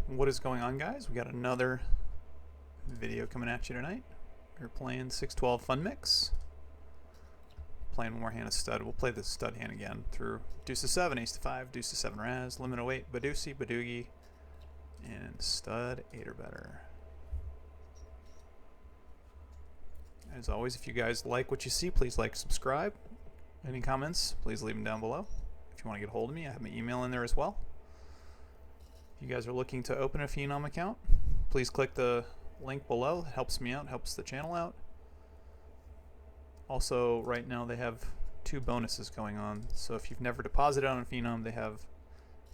What is going on, guys? We got another video coming at you tonight. We're playing 6-12 Fun Mix. Playing one more hand of stud. We'll play the stud hand again through deuce to 7, ace to 5, deuce to 7 Raz, limit 08, Badusi, Badoogie, and stud 8 or better. As always, if you guys like what you see, please like, subscribe. Any comments, please leave them down below. If you want to get a hold of me, I have my email in there as well. If you guys are looking to open a Phenom account, please click the link below. It helps me out, helps the channel out. Also, right now they have 2 bonuses going on. So if you've never deposited on a Phenom, they have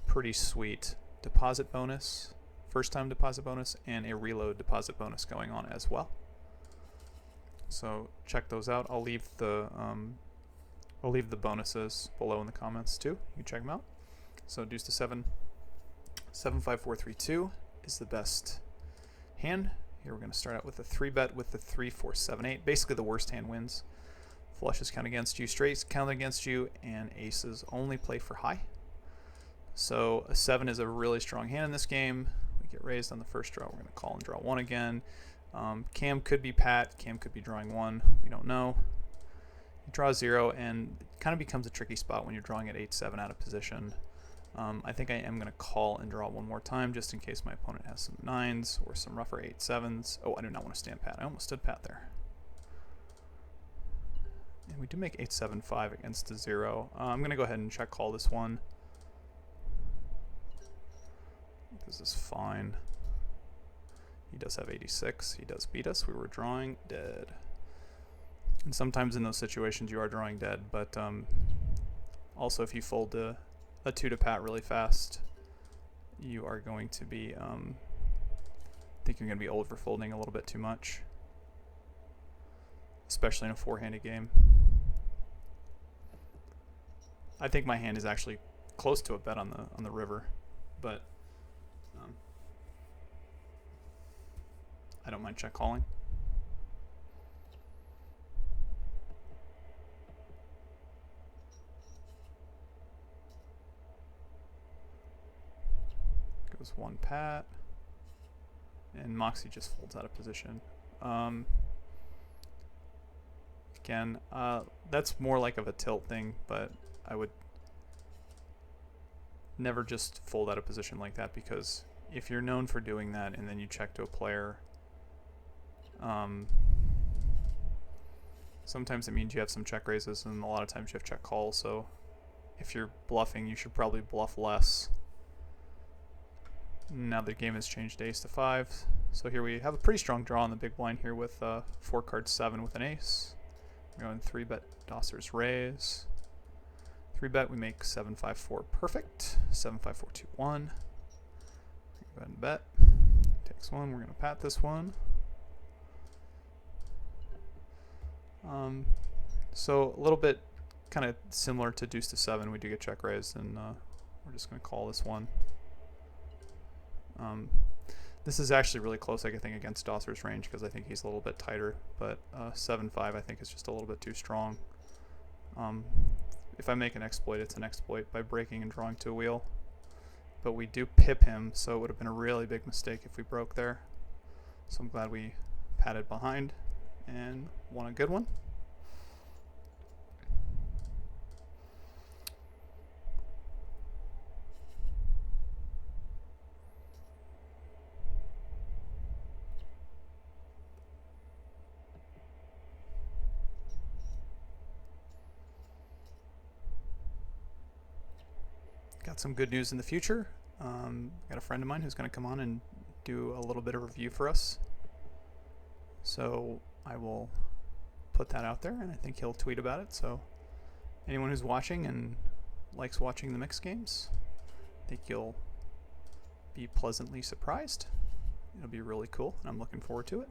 pretty sweet deposit bonus, first time deposit bonus, and a reload deposit bonus going on as well. So check those out. I'll leave the bonuses below in the comments too. You can check them out. So deuce to 7, 7, 5, 4, 3, 2 is the best hand. Here we're going to start out with a 3-bet with the 3, 4, 7, 8. Basically the worst hand wins. Flushes count against you, straights count against you, and aces only play for high. So a 7 is a really strong hand in this game. We get raised on the first draw. We're going to call and draw 1 again. Cam could be Pat. Cam could be drawing 1. We don't know. You draw 0, and it kind of becomes a tricky spot when you're drawing at 8-7 out of position. I think I am going to call and draw 1 more time just in case my opponent has some 9s or some rougher 8-7s. Oh, I do not want to stand Pat. I almost stood Pat there. And we do make 8-7-5 against a 0. I'm going to go ahead and check call this one. This is fine. He does have 86. He does beat us. We were drawing dead. And sometimes in those situations you are drawing dead, but also if you fold a 2 to Pat really fast, you are going to be, I think you're going to be old for folding a little bit too much, especially in a 4-handed game. I think my hand is actually close to a bet on the river, but I don't mind check calling. Goes 1 Pat, and Moxie just folds out of position. Again, that's more like of a tilt thing, but I would never just fold out of position like that, because if you're known for doing that and then you check to a player, sometimes it means you have some check raises, and a lot of times you have check calls. So if you're bluffing, you should probably bluff less. Now the game has changed to ace to 5. So here we have a pretty strong draw on the big blind here with 4 card 7 with an ace. We're going 3-bet Dossers raise. 3-bet, we make 7-5-4 perfect. 7-5-4-2-1. Go ahead and bet. Takes 1. We're going to pat this one. So a little bit kind of similar to deuce to 7. We do get check raised, and we're just going to call this one. This is actually really close, I think, against Dosser's range, because I think he's a little bit tighter, but 7-5 I think is just a little bit too strong. If I make an exploit, it's an exploit by breaking and drawing to a wheel. But we do pip him, so it would have been a really big mistake if we broke there. So I'm glad we patted behind and won a good one. Got some good news in the future. Got a friend of mine who's going to come on and do a little bit of review for us. So I will put that out there, and I think he'll tweet about it. So anyone who's watching and likes watching the mixed games, I think you'll be pleasantly surprised. It'll be really cool, and I'm looking forward to it.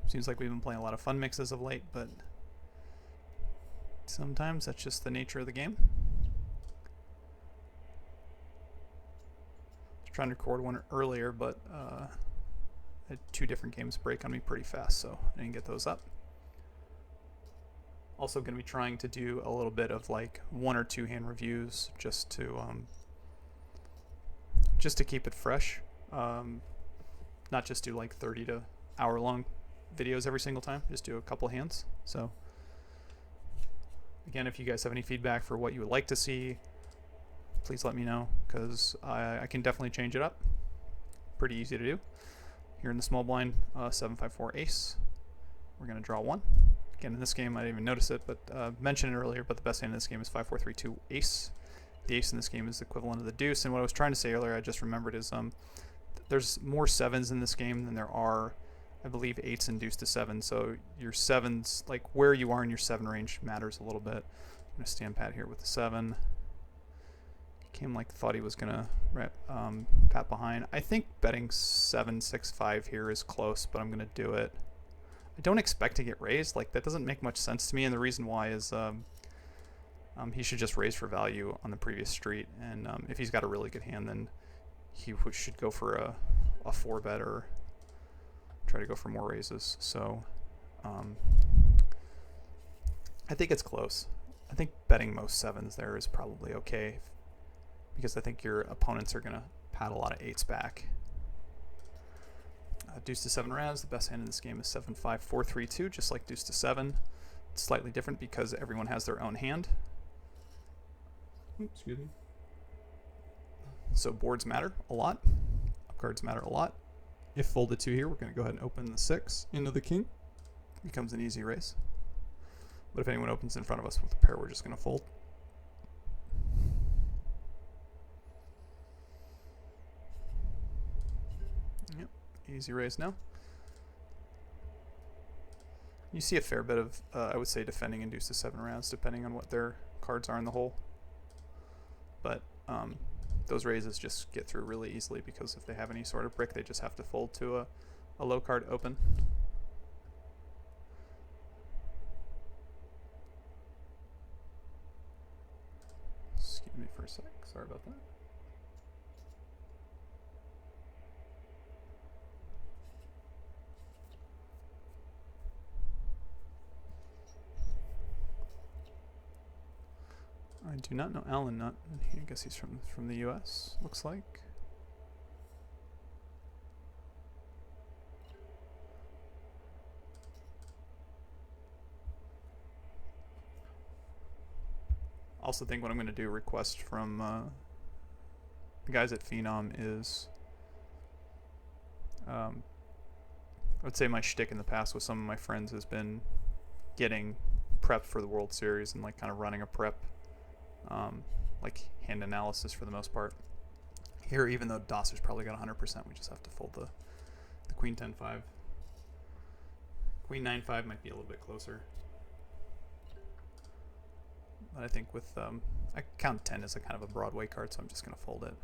Seems like we've been playing a lot of fun mixes of late, but sometimes that's just the nature of the game. I was trying to record one earlier, but I had 2 different games break on me pretty fast, so I didn't get those up. Also going to be trying to do a little bit of like 1 or 2 hand reviews just to keep it fresh. Not just do like 30 to hour long videos every single time, just do a couple hands. So again, if you guys have any feedback for what you would like to see, please let me know, because I can definitely change it up. Pretty easy to do. Here in the small blind, 7-5-4 ace. We're going to draw 1. Again, in this game, I didn't even notice it, but mentioned it earlier, but the best hand in this game is 5-4-3-2 ace. The ace in this game is the equivalent of the deuce, and what I was trying to say earlier, I just remembered, is there's more 7s in this game than there are, I believe, 8s and deuce to 7, so your 7s, like where you are in your 7 range matters a little bit. I'm going to stand pat here with the 7. Came like thought he was going to pat behind. I think betting 7-6-5 here is close, but I'm going to do it. I don't expect to get raised. Like, that doesn't make much sense to me, and the reason why is he should just raise for value on the previous street, and if he's got a really good hand, then he should go for a 4-bet or try to go for more raises. So I think it's close. I think betting most 7s there is probably okay, because I think your opponents are going to pat a lot of 8s back. Deuce to 7 rounds. The best hand in this game is 7-5-4-3-2, just like deuce to 7. It's slightly different because everyone has their own hand. Oops, excuse me. So boards matter a lot. Cards matter a lot. If folded 2 here, we're going to go ahead and open the 6 into the king. Becomes an easy raise. But if anyone opens in front of us with a pair, we're just going to fold. Yep, easy raise now. You see a fair bit of, I would say, defending in deuce to 7 rounds, depending on what their cards are in the hole. But those raises just get through really easily, because if they have any sort of brick, they just have to fold to a low card open. Excuse me for a sec. Sorry about that. I do not know Alan. I guess he's from the U.S. Looks like. Also think what I'm going to do, request from the guys at Phenom, is I would say my shtick in the past with some of my friends has been getting prepped for the World Series and like kind of running a prep. Like hand analysis for the most part. Here, even though Dosser's probably got 100%, we just have to fold the queen 10-5. Queen 9-5 might be a little bit closer. But I think with, I count 10 as a kind of a Broadway card, so I'm just going to fold it.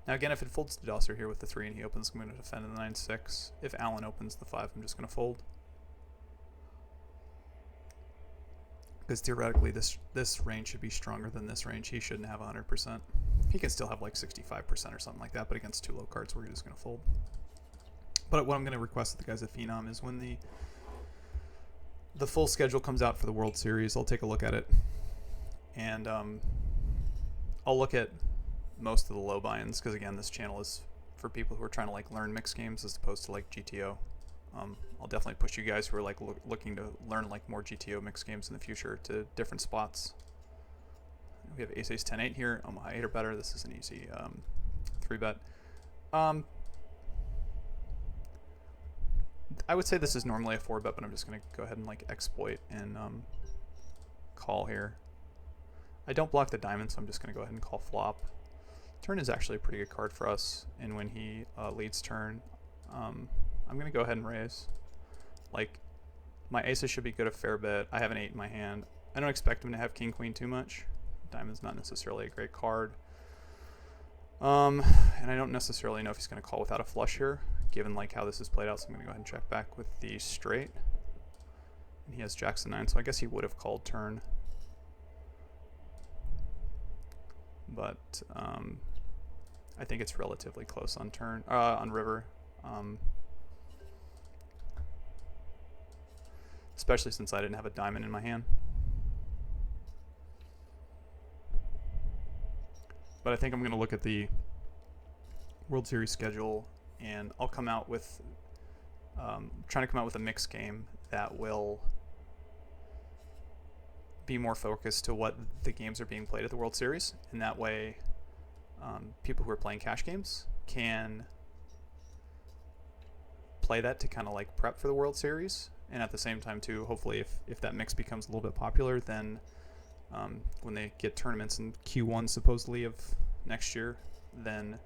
Now again, if it folds to Dosser here with the 3 and he opens, I'm going to defend in the 9-6. If Alan opens the 5, I'm just going to fold. Because theoretically, this range should be stronger than this range. He shouldn't have 100%. He can still have like 65% or something like that, but against 2 low cards, we're just going to fold. But what I'm going to request of the guys at Phenom is when the full schedule comes out for the World Series, I'll take a look at it. And I'll look at most of the low buy-ins, because again, this channel is for people who are trying to like learn mixed games as opposed to like GTO. I'll definitely push you guys who are like looking to learn like more GTO mixed games in the future to different spots. We have ace 10-8 here. Omaha 8 or better. This is an easy 3-bet. I would say this is normally a 4-bet, but I'm just going to go ahead and like exploit and call here. I don't block the diamond, so I'm just going to go ahead and call flop. Turn is actually a pretty good card for us, and when he leads turn, I'm going to go ahead and raise. Like, my aces should be good a fair bit. I have an 8 in my hand. I don't expect him to have king queen too much. Diamond's not necessarily a great card. And I don't necessarily know if he's going to call without a flush here, given like how this is played out. So I'm going to go ahead and check back with the straight. And he has jacks and 9, so I guess he would have called turn. But I think it's relatively close on turn, on river. Especially since I didn't have a diamond in my hand. But I think I'm going to look at the World Series schedule, and I'll come out with trying to come out with a mixed game that will be more focused to what the games are being played at the World Series, and that way people who are playing cash games can play that to kind of like prep for the World Series, and at the same time too, hopefully if that mix becomes a little bit popular, then when they get tournaments in Q1 supposedly of next year, then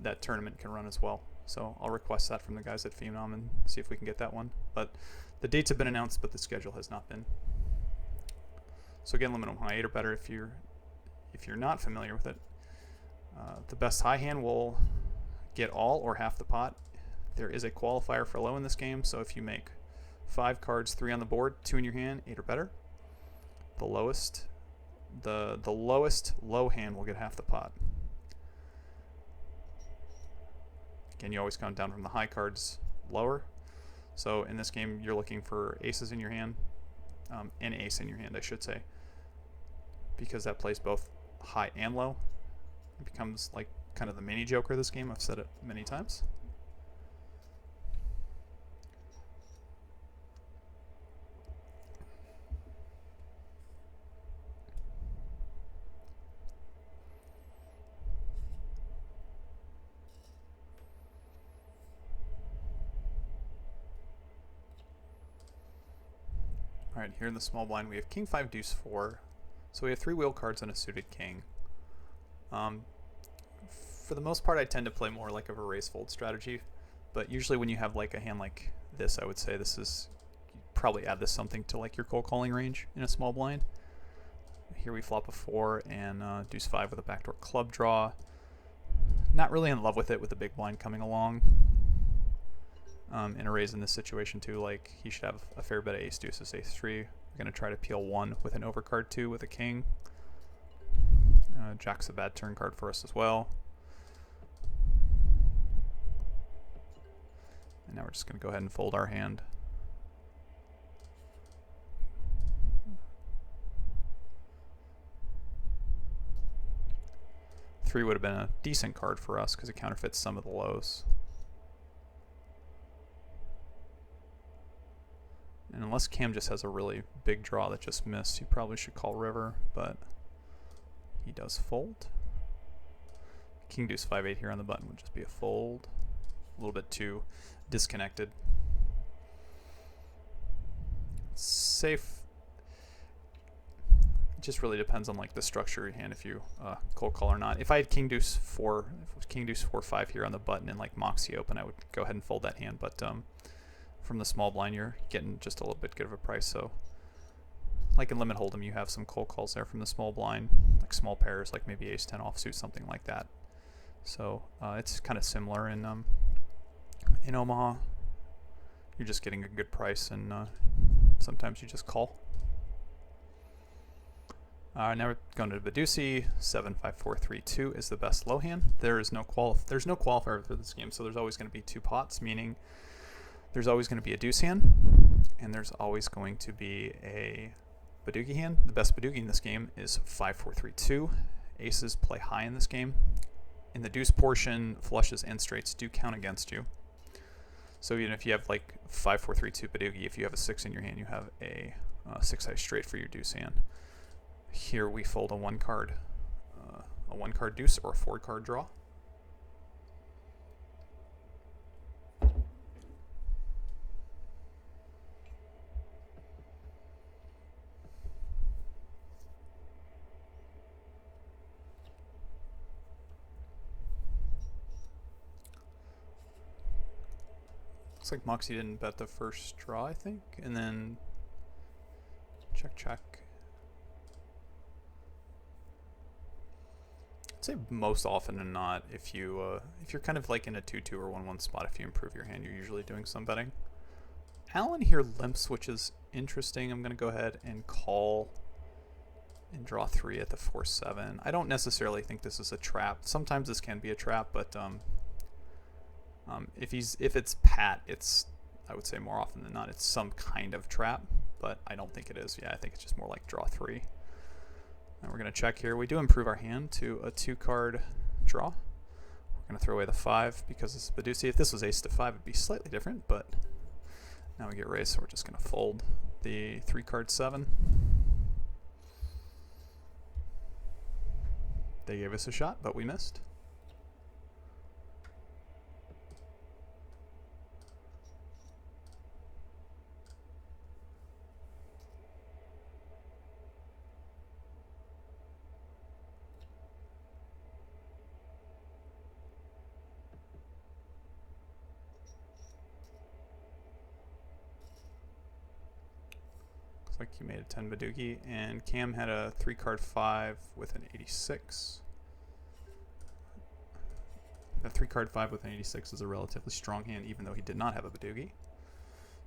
that tournament can run as well. So I'll request that from the guys at Phenom and see if we can get that one. But the dates have been announced, but the schedule has not been. So again, limit 'em high 8 or better if you're not familiar with it. The best high hand will get all or half the pot. There is a qualifier for low in this game, so if you make 5 cards, 3 on the board, 2 in your hand, 8 or better, the lowest low hand will get half the pot. Again, you always count down from the high cards lower. So in this game, you're looking for aces in your hand, an ace in your hand, I should say, because that plays both high and low. It becomes like kind of the mini joker of this game. I've said it many times. Alright, here in the small blind we have king 5 deuce 4. So we have 3 wheel cards and a suited king. For the most part I tend to play more like of a raise fold strategy, but usually when you have like a hand like this, I would say this is, you probably add this something to like your cold calling range in a small blind. Here we flop a 4 and deuce 5 with a backdoor club draw. Not really in love with it with the big blind coming along. And a raise in this situation too, like he should have a fair bit of ace deuces, ace 3. We're going to try to peel 1 with an overcard 2 with a king. Jack's a bad turn card for us as well. And now we're just going to go ahead and fold our hand. Three would have been a decent card for us because it counterfeits some of the lows. And unless Cam just has a really big draw that just missed, he probably should call river, but he does fold. King deuce 5-8 here on the button would just be a fold. A little bit too disconnected. Safe. It just really depends on like the structure of your hand if you cold call or not. If I had king deuce 4, if it was king deuce 4-5 here on the button and like Moxie open, I would go ahead and fold that hand, but from the small blind you're getting just a little bit good of a price. So like in limit hold'em you have some cold calls there from the small blind, like small pairs, like maybe ace 10 offsuit, something like that. So it's kind of similar in Omaha. You're just getting a good price, and sometimes you just call. Now we're going to Badusi. 7-5-4-3-2 is the best low hand. There's no qualifier for this game, so there's always going to be 2 pots, meaning there's always going to be a deuce hand, and there's always going to be a Badugi hand. The best Badugi in this game is 5-4-3-2. Aces play high in this game. In the deuce portion, flushes and straights do count against you. So even if you have like 5-4-3-2 Badugi, if you have a 6 in your hand, you have a 6-high straight for your deuce hand. Here we fold a 1-card deuce or a 4-card draw. Looks like Moxie didn't bet the first draw, I think, and then check, check. I'd say most often than not, if you're kind of like in a 2-2 or 1-1 spot, if you improve your hand, you're usually doing some betting. Allen here limps, which is interesting. I'm going to go ahead and call and draw 3 at the 4-7. I don't necessarily think this is a trap. Sometimes this can be a trap, but if it's pat, it's, I would say more often than not, it's some kind of trap, but I don't think it is. Yeah, I think it's just more like draw 3. Now we're going to check here. We do improve our hand to a 2-card draw. We're going to throw away the 5 because it's Badoosie. If this was ace to 5, it'd be slightly different, but now we get raised, so we're just going to fold the 3-card 7. They gave us a shot, but we missed. Looks like he made a 10 Badoogie, and Cam had a 3-card 5 with an 86. A 3-card 5 with an 86 is a relatively strong hand, even though he did not have a Badoogie.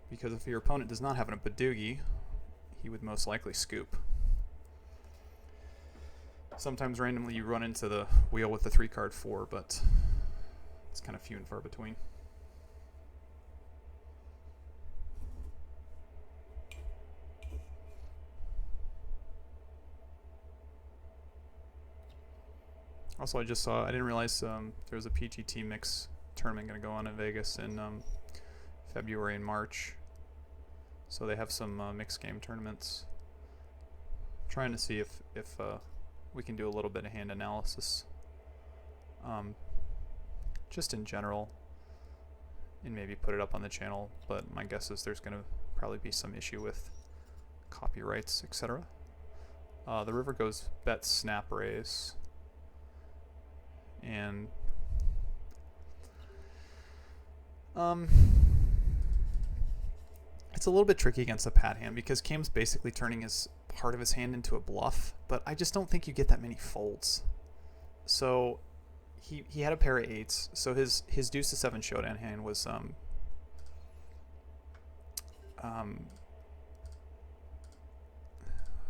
Because if your opponent does not have a Badoogie, he would most likely scoop. Sometimes randomly you run into the wheel with the 3-card 4, but it's kind of few and far between. Also, I just saw, I didn't realize there was a PGT mix tournament going to go on in Vegas in February and March. So they have some mixed game tournaments. I'm trying to see if we can do a little bit of hand analysis. Just in general, and maybe put it up on the channel, but my guess is there's going to probably be some issue with copyrights, etc. The river goes bet, snap, raise. And it's a little bit tricky against a pat hand because Cam's basically turning his part of his hand into a bluff, but I just don't think you get that many folds. So he had a pair of 8s, so his deuce to 7 showdown hand was let's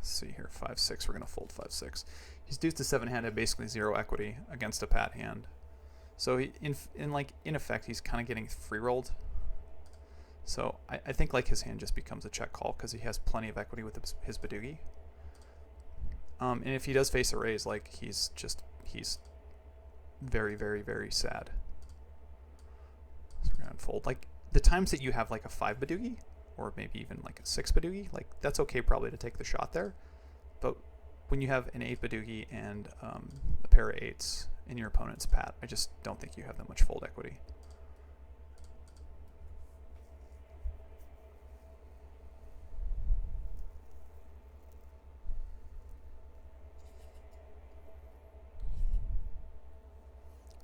see here, 5-6. We're gonna fold 5-6. His deuce to 7 hand had basically 0 equity against a pat hand, so he, in effect, he's kind of getting free rolled. So I think like his hand just becomes a check call because he has plenty of equity with his Badoogie. And if he does face a raise, like he's very, very, very sad. So we're gonna fold. Like the times that you have like a 5 Badoogie, or maybe even like a 6 Badoogie, like that's okay probably to take the shot there. But when you have an 8 Badoogie and a pair of 8s in your opponent's pat, I just don't think you have that much fold equity.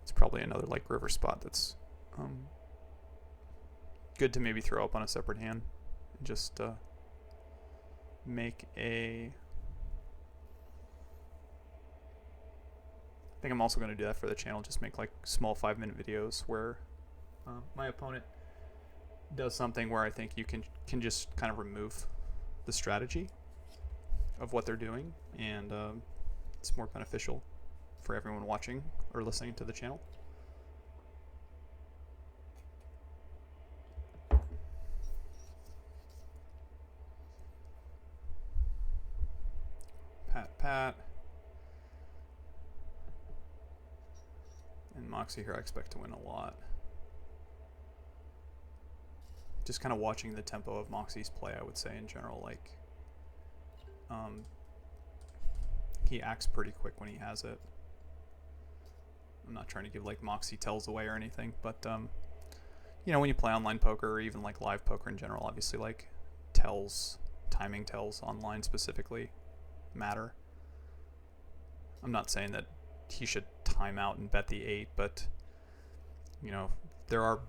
It's probably another like river spot that's good to maybe throw up on a separate hand and just make a... I think I'm also going to do that for the channel, just make like small 5-minute videos where my opponent does something where I think you can just kind of remove the strategy of what they're doing, and it's more beneficial for everyone watching or listening to the channel. Pat. And Moxie here I expect to win a lot. Just kind of watching the tempo of Moxie's play, I would say in general, like he acts pretty quick when he has it. I'm not trying to give like Moxie tells away or anything, but you know, when you play online poker or even like live poker in general, obviously like tells, timing tells online specifically matter. I'm not saying that he should time out and bet the 8, but you know, there are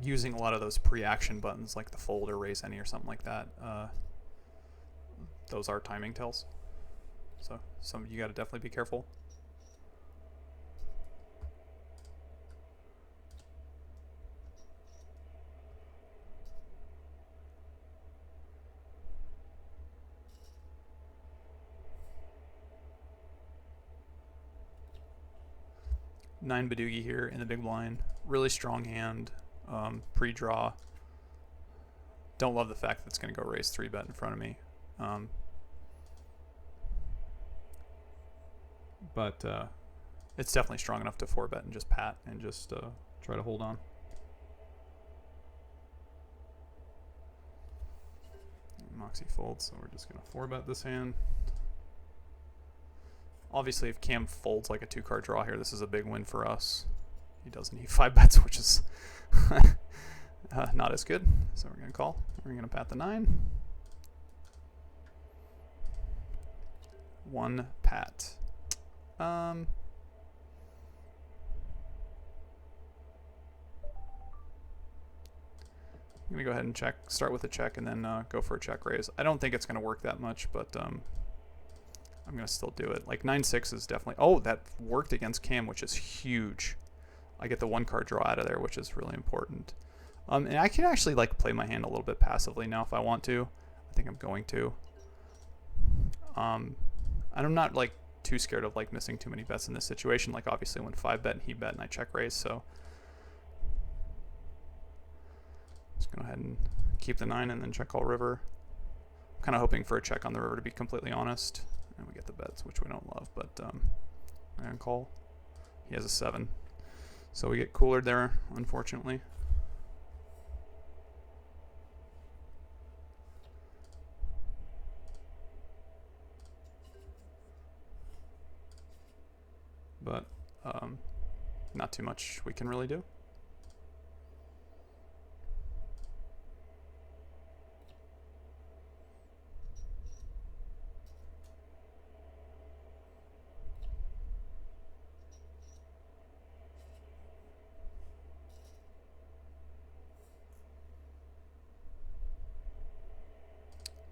using a lot of those pre-action buttons like the fold or raise any or something like that. Those are timing tells, so you got to definitely be careful. Nine Badoogie here in the big blind. Really strong hand, pre-draw. Don't love the fact that it's going to go raise 3-bet in front of me. But it's definitely strong enough to 4-bet and just pat and just try to hold on. Moxie folds, so we're just going to 4-bet this hand. Obviously, if Cam folds like a 2-card draw here, this is a big win for us. He doesn't need 5 bets, which is not as good. So we're going to call. We're going to pat the 9. 1 pat. I'm going to go ahead and check. Start with a check and then go for a check raise. I don't think it's going to work that much, but I'm going to still do it. Like 9-6 is definitely... Oh, that worked against Cam, which is huge. I get the 1-card draw out of there, which is really important. And I can actually like play my hand a little bit passively now if I want to. I think I'm going to. And I'm not like too scared of like missing too many bets in this situation. Like obviously I went 5-bet and he bet and I check raise, so just go ahead and keep the 9 and then check call river. I'm kind of hoping for a check on the river, to be completely honest. And we get the bets, which we don't love, but I'm gonna call. He has a 7. So we get coolered there, unfortunately. But not too much we can really do.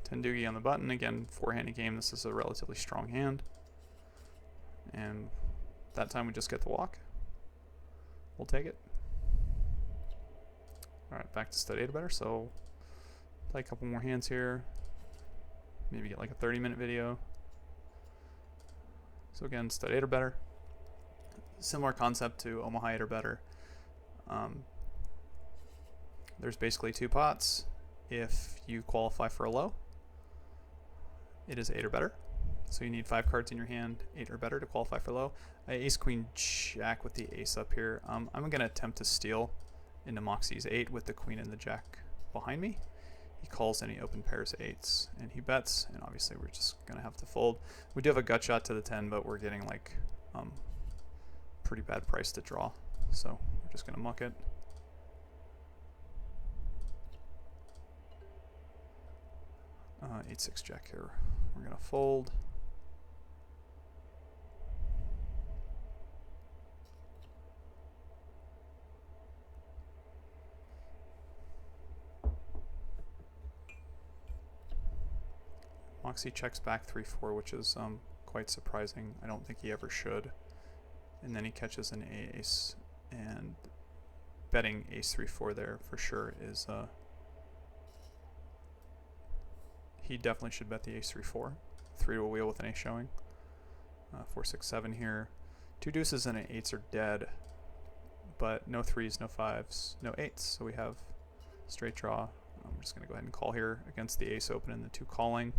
Tendugi on the button. Again, 4-handed game. This is a relatively strong hand. And that time we just get the walk. We'll take it. Alright, back to stud 8 or better. So play a couple more hands here. Maybe get like a 30-minute video. So again, stud 8 or better. Similar concept to Omaha 8 or better. There's basically 2 pots. If you qualify for a low, it is 8 or better. So you need 5 cards in your hand, 8 or better, to qualify for low. Ace, queen, jack with the ace up here. I'm going to attempt to steal into Moxie's 8 with the queen and the jack behind me. He calls and he open pairs 8s, and he bets, and obviously we're just going to have to fold. We do have a gut shot to the 10, but we're getting like pretty bad price to draw, so we're just going to muck it. Uh, 8-6 jack here. We're going to fold. Moxie checks back 3-4, which is quite surprising. I don't think he ever should. And then he catches an ace, and betting ace 3-4 there for sure is he definitely should bet the ace 3-4. 3 to a wheel with an ace showing. 4-6-7 here. 2 deuces and an 8s are dead, but no 3s, no 5s, no 8s. So we have straight draw. I'm just going to go ahead and call here against the ace open and the 2 calling.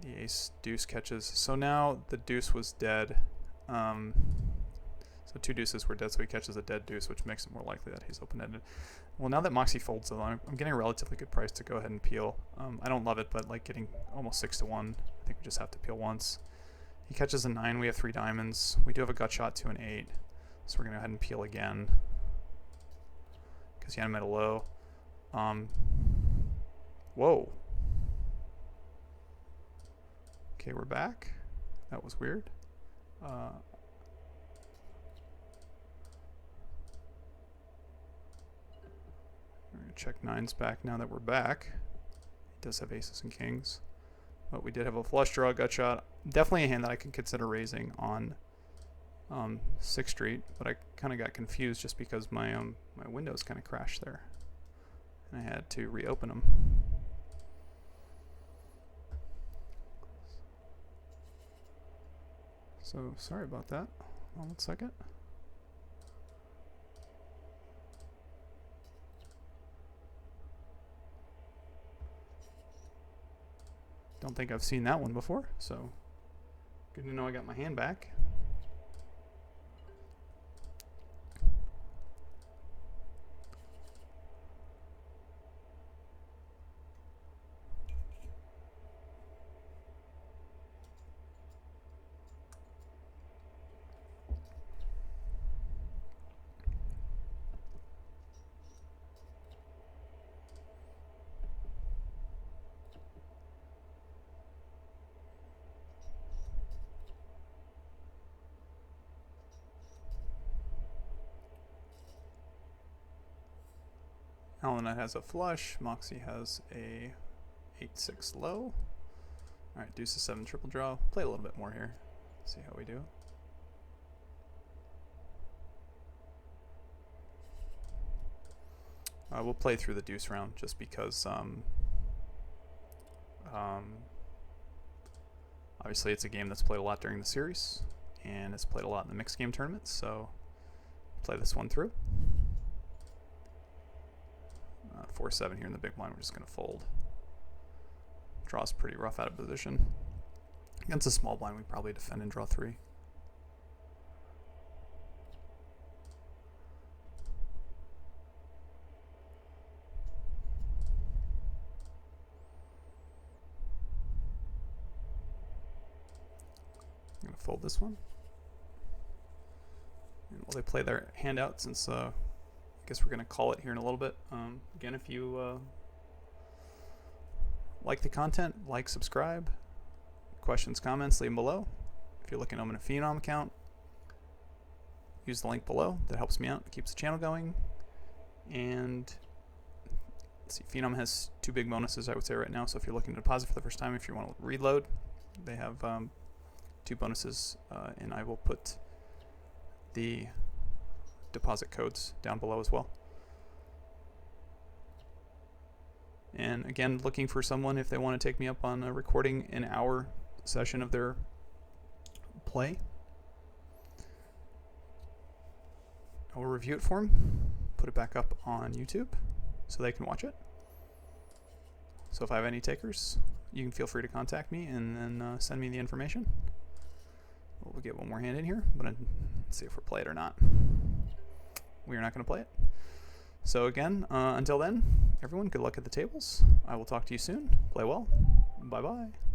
The ace deuce catches. So now the deuce was dead. So 2 deuces were dead, so he catches a dead deuce, which makes it more likely that he's open-ended. Well, now that Moxie folds, though, I'm getting a relatively good price to go ahead and peel. I don't love it, but like getting almost 6 to 1. I think we just have to peel once. He catches a 9. We have 3 diamonds. We do have a gut shot to an 8, so we're going to go ahead and peel again because he had him at a low. Whoa. Okay, we're back. That was weird. We're going to check 9s back now that we're back. He does have aces and kings. But we did have a flush draw, gut shot. Definitely a hand that I could consider raising on 6th Street, but I kind of got confused just because my my windows kind of crashed there. And I had to reopen them. So sorry about that. Hold on 1 second. Don't think I've seen that one before, so good to know I got my hand back. Alanite has a flush, Moxie has a 8-6 low. Alright, deuce a 7 triple draw. Play a little bit more here. See how we do. We'll play through the deuce round just because obviously it's a game that's played a lot during the series and it's played a lot in the mixed game tournaments, so play this one through. 4-7 here in the big blind, we're just going to fold. Draw's pretty rough out of position. Against a small blind, we probably defend and draw 3. I'm going to fold this one. And while they play their hand out, since I guess we're going to call it here in a little bit. Again, if you like the content, like, subscribe. Questions, comments, leave them below. If you're looking to open a Phenom account, use the link below. That helps me out. It keeps the channel going. And let's see, Phenom has 2 big bonuses, I would say, right now. So if you're looking to deposit for the first time, if you want to reload, they have 2 bonuses, and I will put the deposit codes down below as well. And again, looking for someone if they want to take me up on recording an hour session of their play. I will review it for them, put it back up on YouTube so they can watch it. So if I have any takers, you can feel free to contact me and then send me the information. We'll get one more hand in here, but let's see if we're playing it or not. We are not going to play it. So again, until then, everyone, good luck at the tables. I will talk to you soon. Play well. Bye-bye.